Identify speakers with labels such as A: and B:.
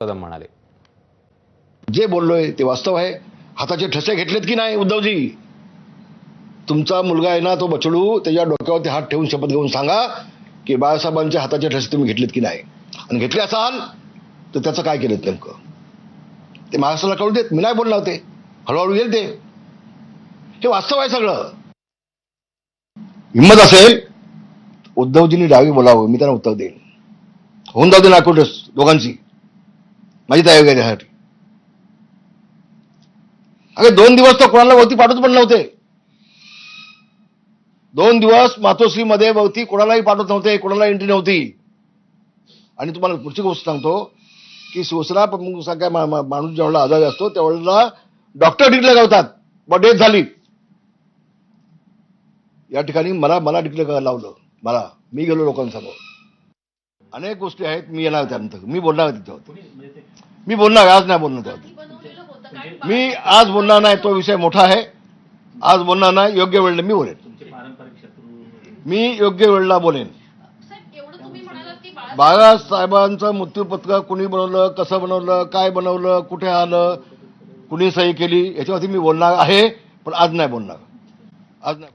A: कदम म्हणाले.
B: जे बोललोय ते वास्तव आहे. हाताचे ठसे घेतलेत की नाही उद्धवजी? तुमचा मुलगा आहे ना तो बछडू, त्याच्या डोक्यावरती हात ठेवून शपथ घेऊन सांगा की बाळासाहेबांच्या हाताचे ठसे तुम्ही घेतलेत की नाही. आणि घेतले असाल तर त्याचं काय केलं नेमकं ते महाराष्ट्राला कळू देत. मी नाही बोलणार होते, हळूहळू येईल ते. हे वास्तव आहे सगळं. हिंमत असेल उद्धवजींनी डावी बोलावं, मी त्यांना उत्तर देईन. होऊन जाऊ दे नाकोटस दोघांची, माझी तयारी आहे त्यासाठी. अरे 2 दिवस तर कोणाला वरती पाठवत पण नव्हते. 2 दिवस मातोश्रीमध्ये वरती कोणालाही पाठवत नव्हते, कोणाला एंट्री नव्हती. आणि तुम्हाला पुढची गोष्ट सांगतो की शिवसेना प्रमुखांसारख्या माणूस ज्यावेळेला आजारी असतो त्यावेळेला डॉक्टर डिक्लेअर करतात मग डेथ झाली. या ठिकाणी मला डिक्लेअर करायला लावलं. मी गेलो लोकांसमोर. अनेक गोष्टी आहेत, मी येणार त्यानंतर मी बोलणार आहे त्याच्यावर. मी बोलणार, आज नाही बोलणार त्यावर. मी आज बोलणार नाही, तो विषय मोठा आहे. आज बोलणार नाही, योग्य वेळेला मी बोलेन. मी योग्य वेळेला बोलेन. बाळासाहेबांचं मृत्यूपत्रक कुणी बनवलं, कसं बनवलं, काय बनवलं, कुठे आलं, कुणी सही केली, याच्यावरती मी बोलणार आहे. पण आज नाही बोलणार. आज नाही.